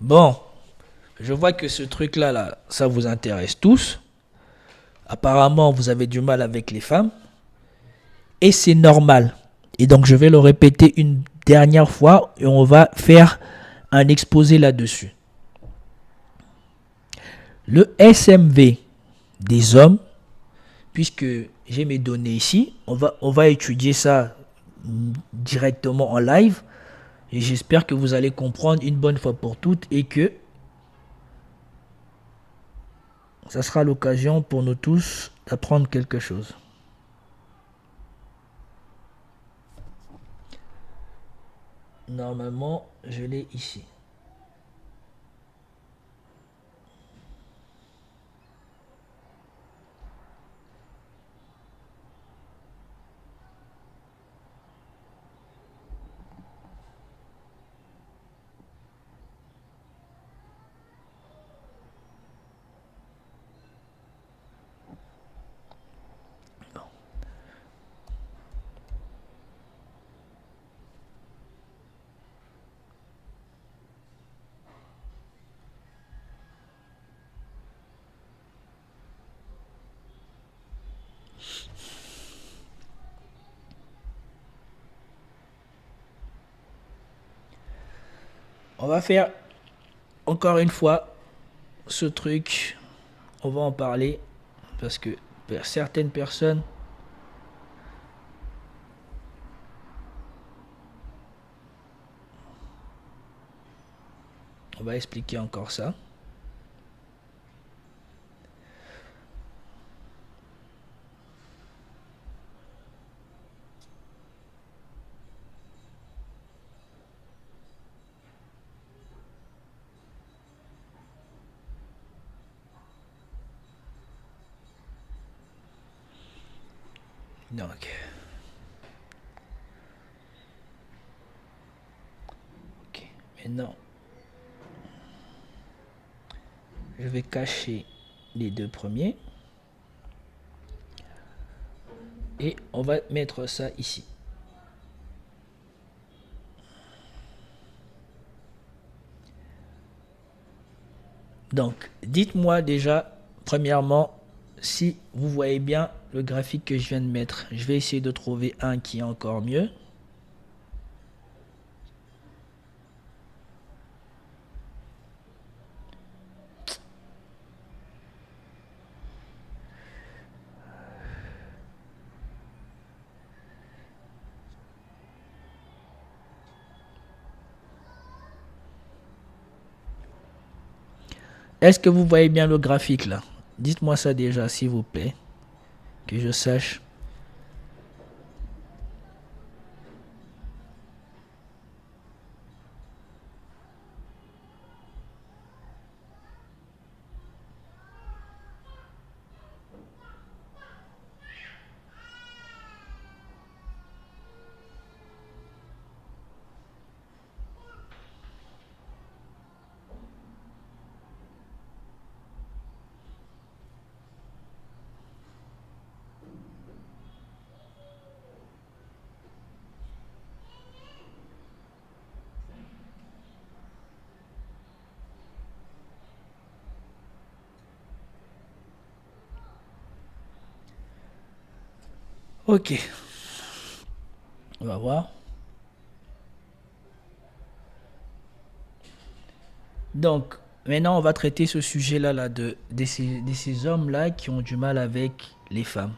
Bon, je vois que ce truc-là, là, ça vous intéresse tous. Apparemment, vous avez du mal avec les femmes. Et c'est normal. Et donc, je vais le répéter une dernière fois et on va faire un exposé là-dessus. Le SMV des hommes, puisque j'ai mes données ici, on va étudier ça directement en live. Et j'espère que vous allez comprendre une bonne fois pour toutes et que ça sera l'occasion pour nous tous d'apprendre quelque chose. Normalement, je l'ai ici. On va faire encore une fois ce truc. On va en parler parce que certaines personnes, on va expliquer encore ça. Donc, ok. Maintenant, je vais cacher les deux premiers et on va mettre ça ici. Donc, dites-moi déjà, premièrement, si vous voyez bien le graphique que je viens de mettre. Je vais essayer de trouver un qui est encore mieux. Est-ce que vous voyez bien le graphique là? Dites-moi ça déjà, s'il vous plaît, que je sache. Ok, on va voir. Donc, maintenant, on va traiter ce sujet-là là, de ces hommes-là qui ont du mal avec les femmes.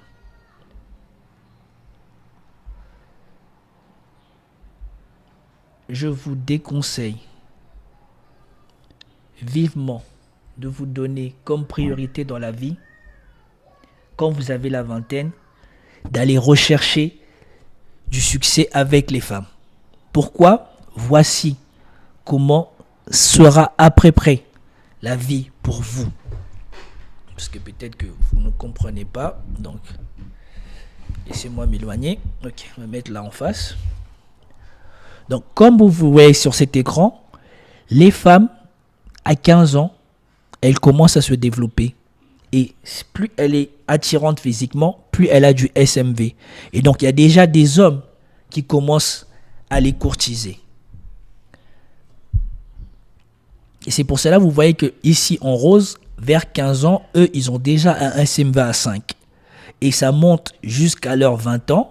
Je vous déconseille vivement de vous donner comme priorité dans la vie, quand vous avez la vingtaine, d'aller rechercher du succès avec les femmes. Pourquoi? Voici comment sera à peu près la vie pour vous. Parce que peut-être que vous ne comprenez pas. Donc, laissez-moi m'éloigner. Ok, on va mettre là en face. Donc, comme vous voyez sur cet écran, les femmes, à 15 ans, elles commencent à se développer. Et plus elle est attirante physiquement, plus elle a du SMV. Et donc, il y a déjà des hommes qui commencent à les courtiser. Et c'est pour cela, vous voyez que ici en rose, vers 15 ans, eux, ils ont déjà un SMV à 5. Et ça monte jusqu'à leurs 20 ans.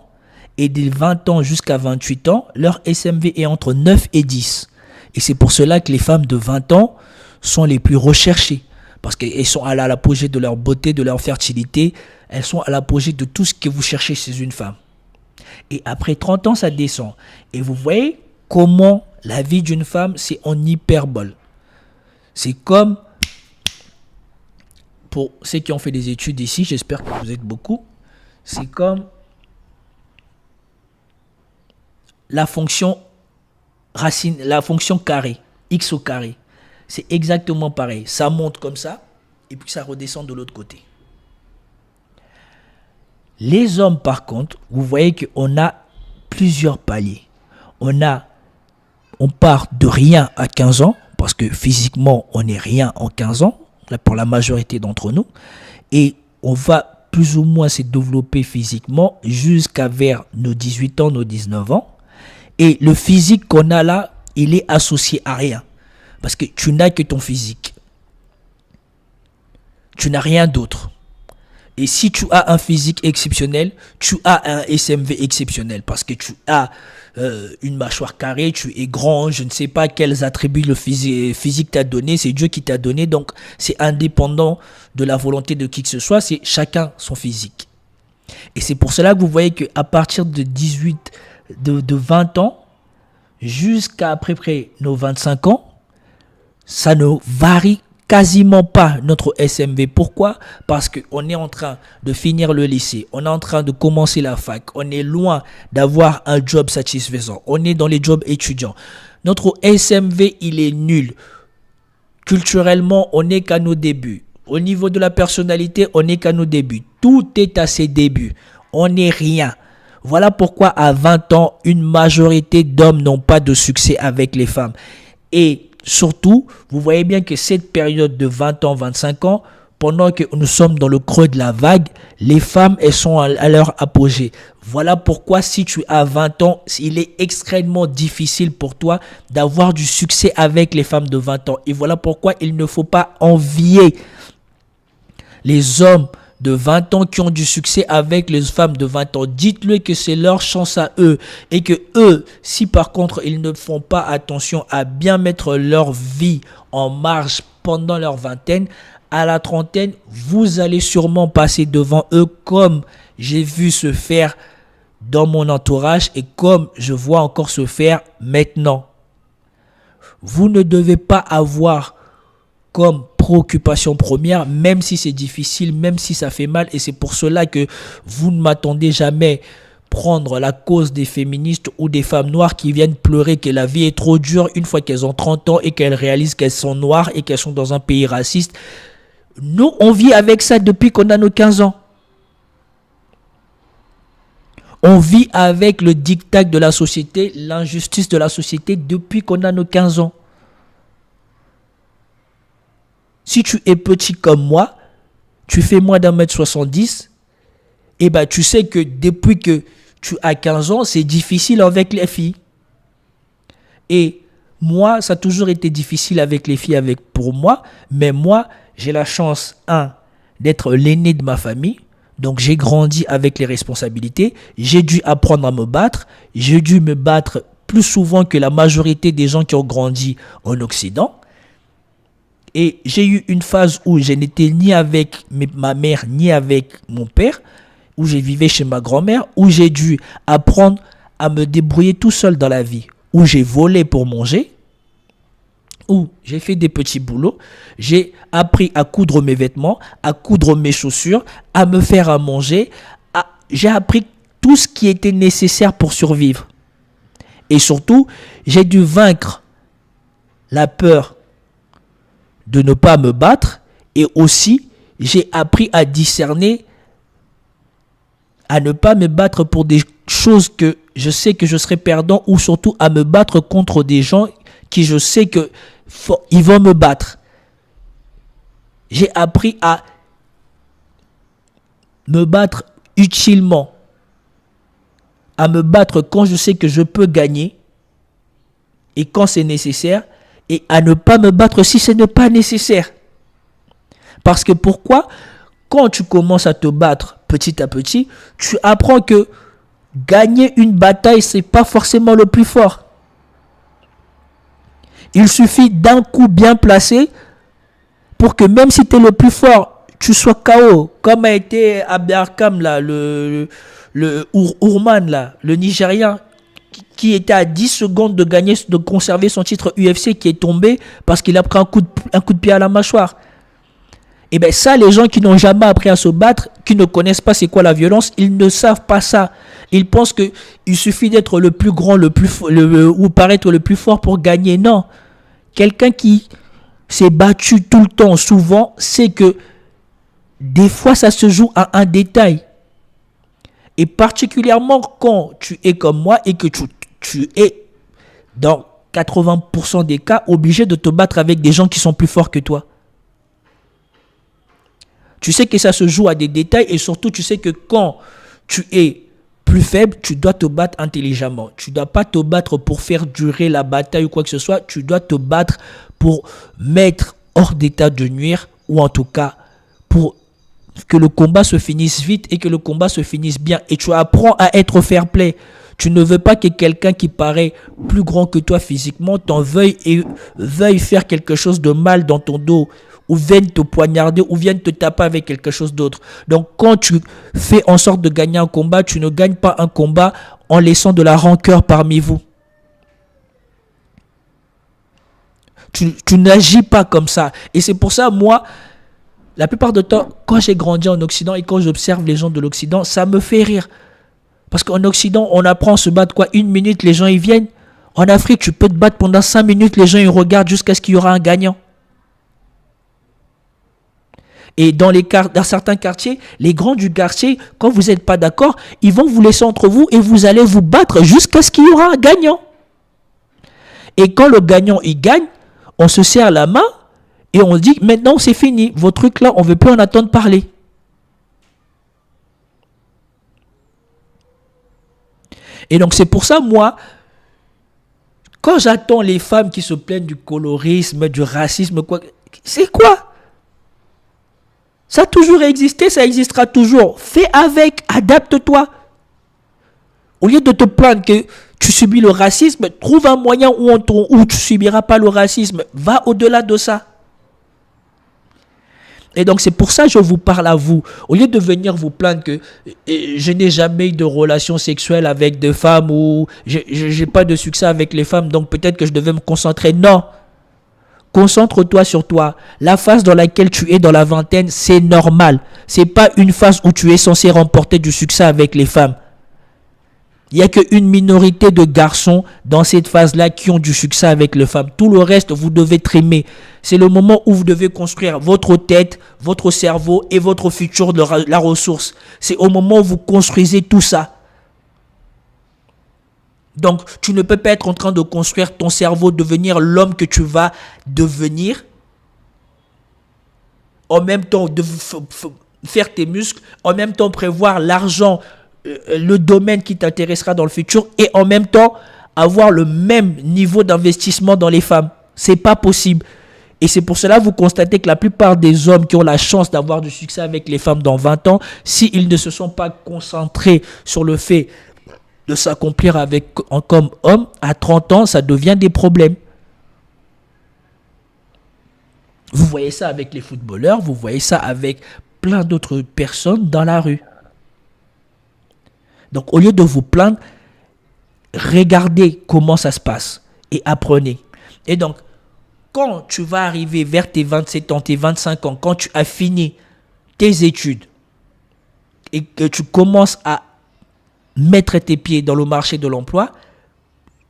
Et des 20 ans jusqu'à 28 ans, leur SMV est entre 9 et 10. Et c'est pour cela que les femmes de 20 ans sont les plus recherchées. Parce qu'elles sont à l'apogée de leur beauté, de leur fertilité. Elles sont à l'apogée de tout ce que vous cherchez chez une femme. Et après 30 ans, ça descend. Et vous voyez comment la vie d'une femme, c'est en hyperbole. C'est comme, pour ceux qui ont fait des études ici, j'espère que vous êtes beaucoup, c'est comme la fonction racine, la fonction carré, x au carré. C'est exactement pareil. Ça monte comme ça, et puis ça redescend de l'autre côté. Les hommes, par contre, vous voyez qu'on a plusieurs paliers. On part de rien à 15 ans, parce que physiquement, on n'est rien en 15 ans, pour la majorité d'entre nous. Et on va plus ou moins se développer physiquement jusqu'à vers nos 18 ans, nos 19 ans. Et le physique qu'on a là, il est associé à rien. Parce que tu n'as que ton physique. Tu n'as rien d'autre. Et si tu as un physique exceptionnel, tu as un SMV exceptionnel. Parce que tu as une mâchoire carrée, tu es grand, je ne sais pas quels attributs le physique t'a donné, c'est Dieu qui t'a donné. Donc c'est indépendant de la volonté de qui que ce soit, c'est chacun son physique. Et c'est pour cela que vous voyez qu'à partir de 20 ans, jusqu'à à peu près nos 25 ans, ça ne varie quasiment pas notre SMV. Pourquoi? Parce qu'on est en train de finir le lycée, on est en train de commencer la fac, on est loin d'avoir un job satisfaisant, on est dans les jobs étudiants. Notre SMV, il est nul. Culturellement, on n'est qu'à nos débuts. Au niveau de la personnalité, on n'est qu'à nos débuts. Tout est à ses débuts. On n'est rien. Voilà pourquoi à 20 ans, une majorité d'hommes n'ont pas de succès avec les femmes. Et surtout, vous voyez bien que cette période de 20 ans, 25 ans, pendant que nous sommes dans le creux de la vague, les femmes, elles sont à leur apogée. Voilà pourquoi si tu as 20 ans, il est extrêmement difficile pour toi d'avoir du succès avec les femmes de 20 ans. Et voilà pourquoi il ne faut pas envier les hommes de 20 ans qui ont du succès avec les femmes de 20 ans. Dites-le que c'est leur chance à eux. Et que eux, si par contre ils ne font pas attention à bien mettre leur vie en marche pendant leur vingtaine, à la trentaine, vous allez sûrement passer devant eux comme j'ai vu se faire dans mon entourage et comme je vois encore se faire maintenant. Vous ne devez pas avoir comme préoccupation première, même si c'est difficile, même si ça fait mal. Et c'est pour cela que vous ne m'attendez jamais prendre la cause des féministes ou des femmes noires qui viennent pleurer que la vie est trop dure une fois qu'elles ont 30 ans et qu'elles réalisent qu'elles sont noires et qu'elles sont dans un pays raciste. Nous, on vit avec ça depuis qu'on a nos 15 ans. On vit avec le diktat de la société, l'injustice de la société depuis qu'on a nos 15 ans. Si tu es petit comme moi, tu fais moins d'1m70, et ben tu sais que depuis que tu as 15 ans, c'est difficile avec les filles. Et moi, ça a toujours été difficile avec les filles pour moi, mais moi, j'ai la chance, d'être l'aîné de ma famille. Donc j'ai grandi avec les responsabilités, j'ai dû apprendre à me battre, j'ai dû me battre plus souvent que la majorité des gens qui ont grandi en Occident. Et j'ai eu une phase où je n'étais ni avec ma mère ni avec mon père, où je vivais chez ma grand-mère, où j'ai dû apprendre à me débrouiller tout seul dans la vie, où j'ai volé pour manger, où j'ai fait des petits boulots, j'ai appris à coudre mes vêtements, à coudre mes chaussures, à me faire à manger, j'ai appris tout ce qui était nécessaire pour survivre. Et surtout, j'ai dû vaincre la peur de ne pas me battre, et aussi j'ai appris à discerner, à ne pas me battre pour des choses que je sais que je serai perdant, ou surtout à me battre contre des gens qui je sais que ils vont me battre. J'ai appris à me battre utilement, à me battre quand je sais que je peux gagner et quand c'est nécessaire, et à ne pas me battre si ce n'est pas nécessaire. Parce que pourquoi? Quand tu commences à te battre petit à petit, tu apprends que gagner une bataille, c'est pas forcément le plus fort. Il suffit d'un coup bien placé pour que même si tu es le plus fort, tu sois KO. Comme a été Aberkam, là, le Ourman, là, le Nigérien, qui était à 10 secondes de gagner, de conserver son titre UFC, qui est tombé parce qu'il a pris un coup de pied à la mâchoire. Et bien ça, les gens qui n'ont jamais appris à se battre, qui ne connaissent pas c'est quoi la violence, ils ne savent pas ça. Ils pensent qu'il suffit d'être le plus grand, ou paraître le plus fort pour gagner. Non. Quelqu'un qui s'est battu tout le temps, souvent, sait que des fois, ça se joue à un détail. Et particulièrement quand tu es comme moi et que tu es, dans 80% des cas, obligé de te battre avec des gens qui sont plus forts que toi. Tu sais que ça se joue à des détails et surtout, tu sais que quand tu es plus faible, tu dois te battre intelligemment. Tu ne dois pas te battre pour faire durer la bataille ou quoi que ce soit. Tu dois te battre pour mettre hors d'état de nuire ou en tout cas pour que le combat se finisse vite et que le combat se finisse bien. Et tu apprends à être fair play. Tu ne veux pas que quelqu'un qui paraît plus grand que toi physiquement t'en veuille et veuille faire quelque chose de mal dans ton dos ou vienne te poignarder ou vienne te taper avec quelque chose d'autre. Donc quand tu fais en sorte de gagner un combat, tu ne gagnes pas un combat en laissant de la rancœur parmi vous. Tu n'agis pas comme ça. Et c'est pour ça, moi, la plupart du temps, quand j'ai grandi en Occident et quand j'observe les gens de l'Occident, ça me fait rire. Parce qu'en Occident, on apprend à se battre quoi? 1 minute, les gens ils viennent. En Afrique, tu peux te battre pendant 5 minutes, les gens ils regardent jusqu'à ce qu'il y aura un gagnant. Et dans certains quartiers, les grands du quartier, quand vous n'êtes pas d'accord, ils vont vous laisser entre vous et vous allez vous battre jusqu'à ce qu'il y aura un gagnant. Et quand le gagnant il gagne, on se serre la main et on dit maintenant c'est fini, vos trucs là, on ne veut plus en attendre parler. Et donc c'est pour ça, moi, quand j'attends les femmes qui se plaignent du colorisme, du racisme, quoi, c'est quoi? Ça a toujours existé, ça existera toujours. Fais avec, adapte-toi. Au lieu de te plaindre que tu subis le racisme, trouve un moyen où tu ne subiras pas le racisme. Va au-delà de ça. Et donc c'est pour ça que je vous parle à vous. Au lieu de venir vous plaindre que je n'ai jamais eu de relation sexuelle avec des femmes ou je n'ai pas de succès avec les femmes, donc peut-être que je devais me concentrer. Non. Concentre-toi sur toi. La phase dans laquelle tu es dans la vingtaine, c'est normal. C'est pas une phase où tu es censé remporter du succès avec les femmes. Il n'y a qu'une minorité de garçons dans cette phase-là qui ont du succès avec les femmes. Tout le reste, vous devez trimer. C'est le moment où vous devez construire votre tête, votre cerveau et votre futur de la ressource. C'est au moment où vous construisez tout ça. Donc, tu ne peux pas être en train de construire ton cerveau, devenir l'homme que tu vas devenir, en même temps de faire tes muscles, en même temps prévoir l'argent, le domaine qui t'intéressera dans le futur, et en même temps avoir le même niveau d'investissement dans les femmes. C'est pas possible. Et c'est pour cela que vous constatez que la plupart des hommes qui ont la chance d'avoir du succès avec les femmes dans 20 ans, s'ils ne se sont pas concentrés sur le fait de s'accomplir comme homme, à 30 ans, ça devient des problèmes. Vous voyez ça avec les footballeurs, vous voyez ça avec plein d'autres personnes dans la rue. Donc au lieu de vous plaindre, regardez comment ça se passe et apprenez. Et donc, quand tu vas arriver vers tes 27 ans, tes 25 ans, quand tu as fini tes études et que tu commences à mettre tes pieds dans le marché de l'emploi,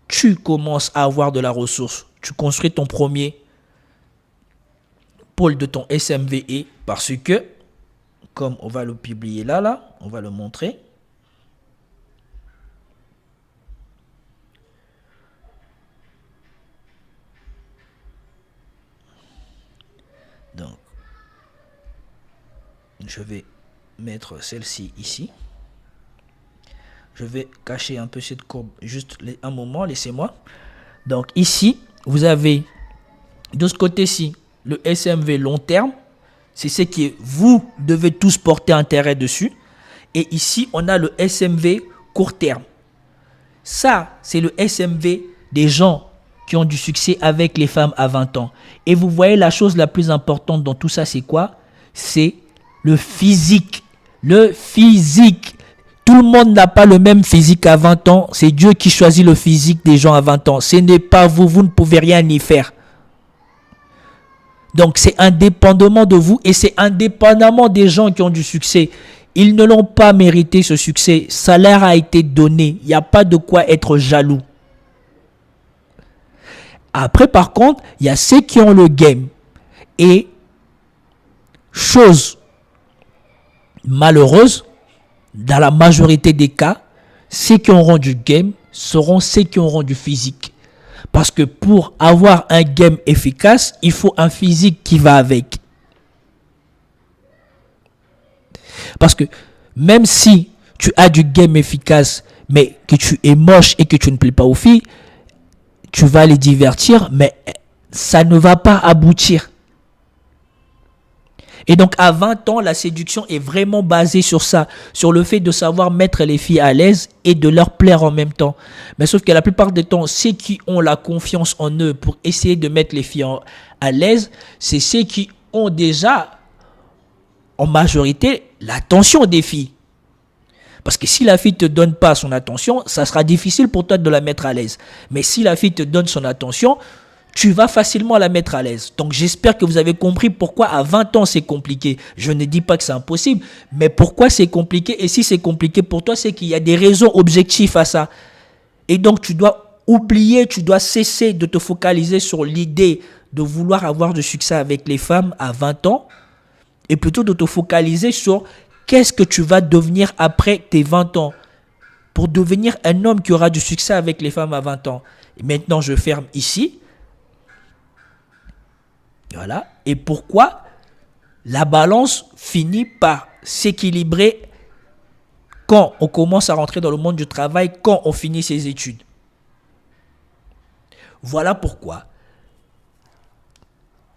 tu commences à avoir de la ressource. Tu construis ton premier pôle de ton SMVE parce que, comme on va le publier là, on va le montrer. Donc, je vais mettre celle-ci ici. Je vais cacher un peu cette courbe, juste un moment, laissez-moi. Donc ici, vous avez De ce côté-ci, le SMV long terme, c'est ce que vous devez tous porter intérêt dessus. Et ici, on a le SMV court terme. Ça, c'est le SMV des gens qui ont du succès avec les femmes à 20 ans. Et vous voyez, la chose la plus importante dans tout ça, c'est quoi? C'est le physique. Le physique. Tout le monde n'a pas le même physique à 20 ans. C'est Dieu qui choisit le physique des gens à 20 ans. Ce n'est pas vous. Vous ne pouvez rien y faire. Donc, c'est indépendamment de vous et c'est indépendamment des gens qui ont du succès. Ils ne l'ont pas mérité, ce succès. Ça leur a été donné. Il n'y a pas de quoi être jaloux. Après, par contre, il y a ceux qui ont le game. Et, chose malheureuse, dans la majorité des cas, ceux qui auront du game seront ceux qui auront du physique. Parce que pour avoir un game efficace, il faut un physique qui va avec. Parce que même si tu as du game efficace, mais que tu es moche et que tu ne plais pas aux filles, tu vas les divertir, mais ça ne va pas aboutir. Et donc, à 20 ans, la séduction est vraiment basée sur ça, sur le fait de savoir mettre les filles à l'aise et de leur plaire en même temps. Mais sauf que la plupart des temps, ceux qui ont la confiance en eux pour essayer de mettre les filles à l'aise, c'est ceux qui ont déjà, en majorité, l'attention des filles. Parce que si la fille ne te donne pas son attention, ça sera difficile pour toi de la mettre à l'aise. Mais si la fille te donne son attention, tu vas facilement la mettre à l'aise. Donc j'espère que vous avez compris pourquoi à 20 ans c'est compliqué. Je ne dis pas que c'est impossible, mais pourquoi c'est compliqué. Et si c'est compliqué pour toi, c'est qu'il y a des raisons objectives à ça. Et donc tu dois oublier, tu dois cesser de te focaliser sur l'idée de vouloir avoir du succès avec les femmes à 20 ans. Et plutôt de te focaliser sur qu'est-ce que tu vas devenir après tes 20 ans. Pour devenir un homme qui aura du succès avec les femmes à 20 ans. Et maintenant je ferme ici. Voilà. Et pourquoi la balance finit par s'équilibrer quand on commence à rentrer dans le monde du travail, quand on finit ses études. Voilà pourquoi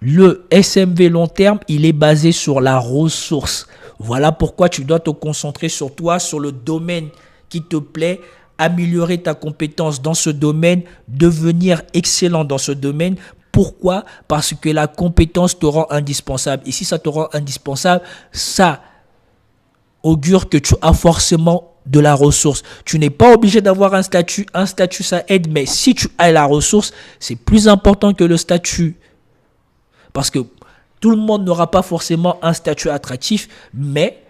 le SMV long terme, il est basé sur la ressource. Voilà pourquoi tu dois te concentrer sur toi, sur le domaine qui te plaît, améliorer ta compétence dans ce domaine, devenir excellent dans ce domaine. Pourquoi? Parce que la compétence te rend indispensable. Et si ça te rend indispensable, ça augure que tu as forcément de la ressource. Tu n'es pas obligé d'avoir un statut. Un statut, ça aide. Mais si tu as la ressource, c'est plus important que le statut. Parce que tout le monde n'aura pas forcément un statut attractif. Mais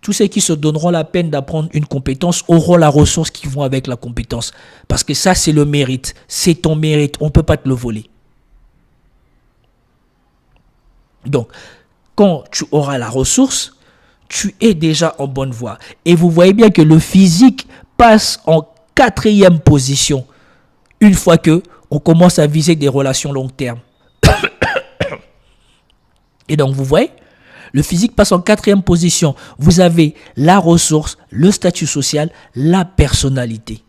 tous ceux qui se donneront la peine d'apprendre une compétence auront la ressource qui vont avec la compétence. Parce que ça, c'est le mérite. C'est ton mérite. On ne peut pas te le voler. Donc, quand tu auras la ressource, tu es déjà en bonne voie. Et vous voyez bien que le physique passe en 4e position une fois que on commence à viser des relations long terme. Et donc, vous voyez, le physique passe en 4e position. Vous avez la ressource, le statut social, la personnalité.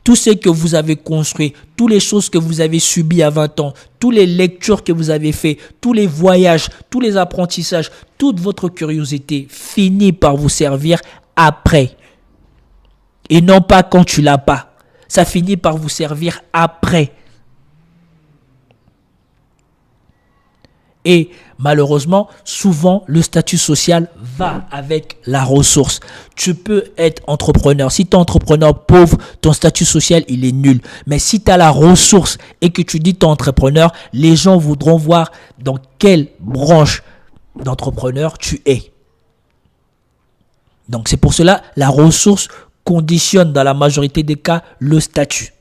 Tout ce que vous avez construit, toutes les choses que vous avez subies à 20 ans, toutes les lectures que vous avez faites, tous les voyages, tous les apprentissages, toute votre curiosité finit par vous servir après. Et non pas quand tu l'as pas. Ça finit par vous servir après. Et malheureusement, souvent, le statut social va avec la ressource. Tu peux être entrepreneur. Si tu es entrepreneur pauvre, ton statut social, il est nul. Mais si tu as la ressource et que tu dis que tu es entrepreneur, les gens voudront voir dans quelle branche d'entrepreneur tu es. Donc, c'est pour cela la ressource conditionne dans la majorité des cas le statut.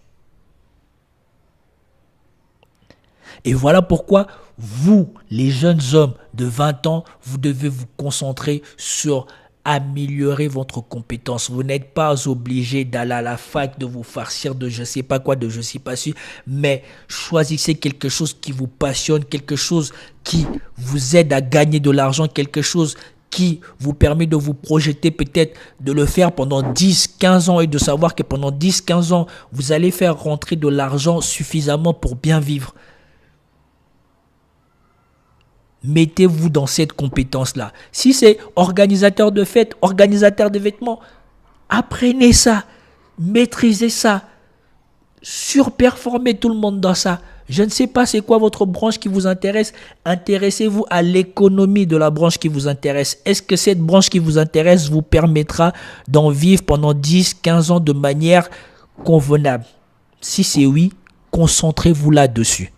Et voilà pourquoi vous, les jeunes hommes de 20 ans, vous devez vous concentrer sur améliorer votre compétence. Vous n'êtes pas obligé d'aller à la fac, de vous farcir de je ne sais pas quoi, de je ne sais pas si, mais choisissez quelque chose qui vous passionne, quelque chose qui vous aide à gagner de l'argent, quelque chose qui vous permet de vous projeter, peut-être de le faire pendant 10-15 ans et de savoir que pendant 10-15 ans, vous allez faire rentrer de l'argent suffisamment pour bien vivre. Mettez-vous dans cette compétence-là. Si c'est organisateur de fêtes, organisateur de vêtements, apprenez ça, maîtrisez ça, surperformez tout le monde dans ça. Je ne sais pas c'est quoi votre branche qui vous intéresse. Intéressez-vous à l'économie de la branche qui vous intéresse. Est-ce que cette branche qui vous intéresse vous permettra d'en vivre pendant 10, 15 ans de manière convenable? Si c'est oui, concentrez-vous là-dessus.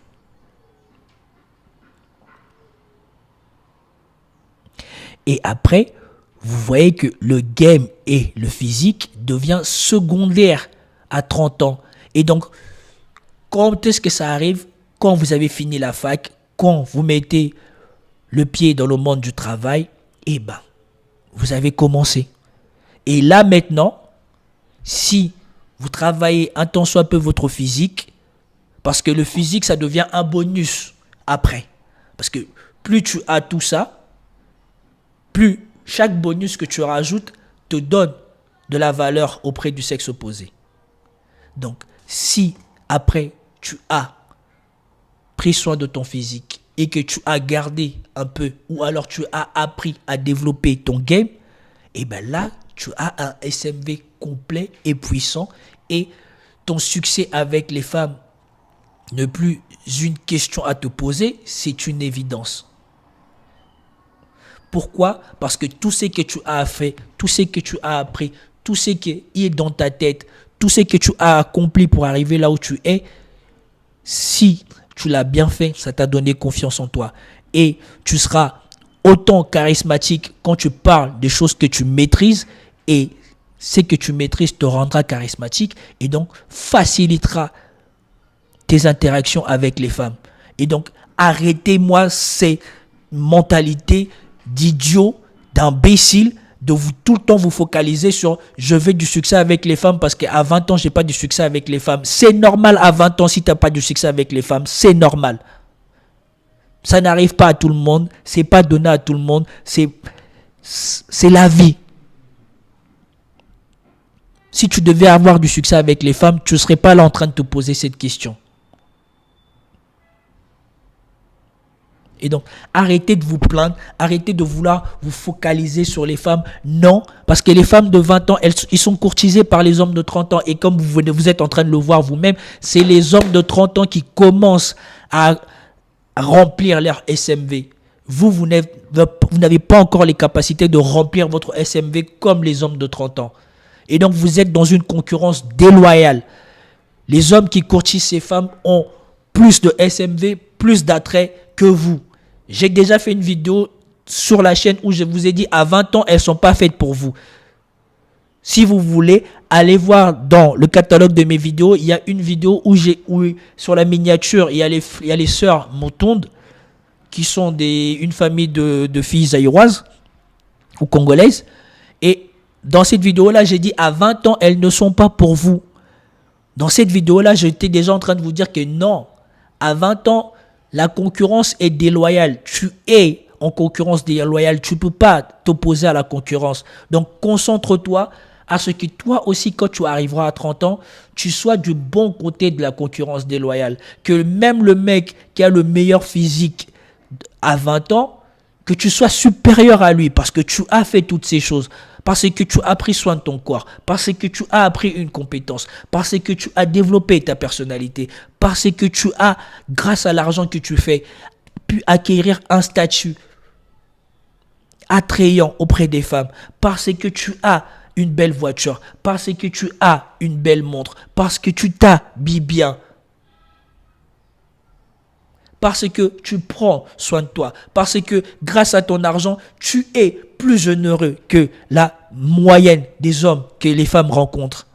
Et après, vous voyez que le game et le physique devient secondaire à 30 ans. Et donc, quand est-ce que ça arrive? Quand vous avez fini la fac, quand vous mettez le pied dans le monde du travail, eh ben, vous avez commencé. Et là maintenant, si vous travaillez un tant soit peu votre physique, parce que le physique, ça devient un bonus après. Parce que plus tu as tout ça, plus chaque bonus que tu rajoutes te donne de la valeur auprès du sexe opposé. Donc, si après tu as pris soin de ton physique et que tu as gardé un peu, ou alors tu as appris à développer ton game, et bien là, tu as un SMV complet et puissant et ton succès avec les femmes n'est plus une question à te poser, c'est une évidence. Pourquoi? Parce que tout ce que tu as fait, tout ce que tu as appris, tout ce qui est dans ta tête, tout ce que tu as accompli pour arriver là où tu es, si tu l'as bien fait, ça t'a donné confiance en toi. Et tu seras autant charismatique quand tu parles des choses que tu maîtrises, et ce que tu maîtrises te rendra charismatique et donc facilitera tes interactions avec les femmes. Et donc, arrêtez-moi ces mentalités d'idiot, d'imbécile, de vous tout le temps vous focaliser sur je veux du succès avec les femmes parce qu'à 20 ans, j'ai pas du succès avec les femmes. C'est normal à 20 ans si tu n'as pas du succès avec les femmes. C'est normal. Ça n'arrive pas à tout le monde. C'est pas donné à tout le monde. C'est la vie. Si tu devais avoir du succès avec les femmes, tu ne serais pas là en train de te poser cette question. Et donc, arrêtez de vous plaindre, arrêtez de vouloir vous focaliser sur les femmes. Non, parce que les femmes de 20 ans, ils sont courtisées par les hommes de 30 ans. Et comme vous êtes en train de le voir vous-même, c'est les hommes de 30 ans qui commencent à remplir leur SMV. Vous n'avez pas encore les capacités de remplir votre SMV comme les hommes de 30 ans. Et donc, vous êtes dans une concurrence déloyale. Les hommes qui courtisent ces femmes ont plus de SMV, plus d'attrait que vous. J'ai déjà fait une vidéo sur la chaîne où je vous ai dit à 20 ans, elles ne sont pas faites pour vous. Si vous voulez, allez voir dans le catalogue de mes vidéos, il y a une vidéo où sur la miniature, il y a les sœurs Motonde, qui sont une famille de filles zaïroises ou congolaises. Et dans cette vidéo-là, j'ai dit à 20 ans, elles ne sont pas pour vous. Dans cette vidéo-là, j'étais déjà en train de vous dire que non, à 20 ans, la concurrence est déloyale. Tu es en concurrence déloyale. Tu ne peux pas t'opposer à la concurrence. Donc, concentre-toi à ce que toi aussi, quand tu arriveras à 30 ans, tu sois du bon côté de la concurrence déloyale. Que même le mec qui a le meilleur physique à 20 ans, que tu sois supérieur à lui parce que tu as fait toutes ces choses. Parce que tu as pris soin de ton corps, parce que tu as appris une compétence, parce que tu as développé ta personnalité, parce que tu as, grâce à l'argent que tu fais, pu acquérir un statut attrayant auprès des femmes, parce que tu as une belle voiture, parce que tu as une belle montre, parce que tu t'habilles bien, parce que tu prends soin de toi, parce que grâce à ton argent, tu es plus généreux que la moyenne des hommes que les femmes rencontrent.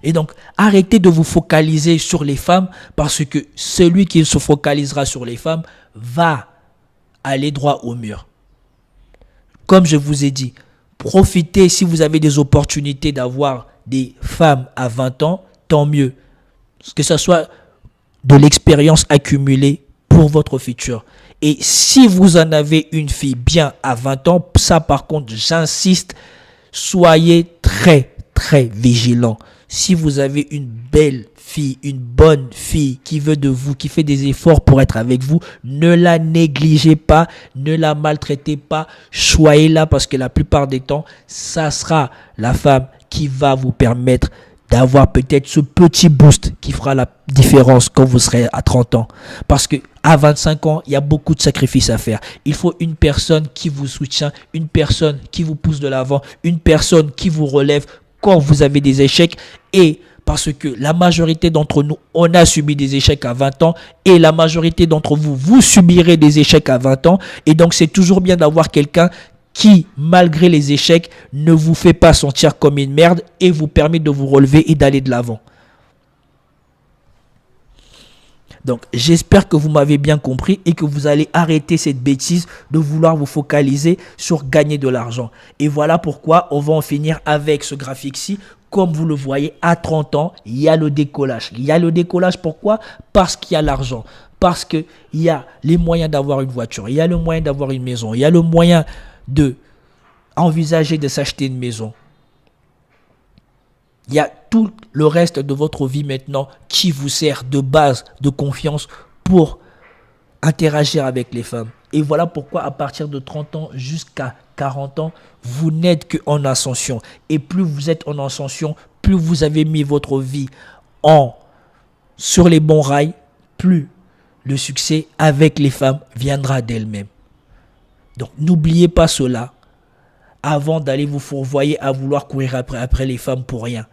Et donc, arrêtez de vous focaliser sur les femmes parce que celui qui se focalisera sur les femmes va aller droit au mur. Comme je vous ai dit, profitez si vous avez des opportunités d'avoir des femmes à 20 ans, tant mieux. Que ce soit de l'expérience accumulée pour votre futur. Et si vous en avez une fille bien à 20 ans, ça par contre, j'insiste, soyez très, très vigilant. Si vous avez une belle fille, une bonne fille qui veut de vous, qui fait des efforts pour être avec vous, ne la négligez pas, ne la maltraitez pas, soyez là parce que la plupart des temps, ça sera la femme qui va vous permettre d'avoir peut-être ce petit boost qui fera la différence quand vous serez à 30 ans. Parce que à 25 ans, il y a beaucoup de sacrifices à faire. Il faut une personne qui vous soutient, une personne qui vous pousse de l'avant, une personne qui vous relève quand vous avez des échecs. Et parce que la majorité d'entre nous, on a subi des échecs à 20 ans et la majorité d'entre vous, vous subirez des échecs à 20 ans. Et donc, c'est toujours bien d'avoir quelqu'un qui, malgré les échecs, ne vous fait pas sentir comme une merde et vous permet de vous relever et d'aller de l'avant. Donc, j'espère que vous m'avez bien compris et que vous allez arrêter cette bêtise de vouloir vous focaliser sur gagner de l'argent. Et voilà pourquoi on va en finir avec ce graphique-ci. Comme vous le voyez, à 30 ans, il y a le décollage. Il y a le décollage, pourquoi? Parce qu'il y a l'argent. Parce qu'il y a les moyens d'avoir une voiture, il y a le moyen d'avoir une maison, il y a le moyen de envisager de s'acheter une maison. Il y a tout le reste de votre vie maintenant qui vous sert de base de confiance pour interagir avec les femmes. Et voilà pourquoi à partir de 30 ans jusqu'à 40 ans, vous n'êtes qu'en ascension. Et plus vous êtes en ascension, plus vous avez mis votre vie sur les bons rails, plus le succès avec les femmes viendra d'elle-même. Donc n'oubliez pas cela avant d'aller vous fourvoyer à vouloir courir après les femmes pour rien.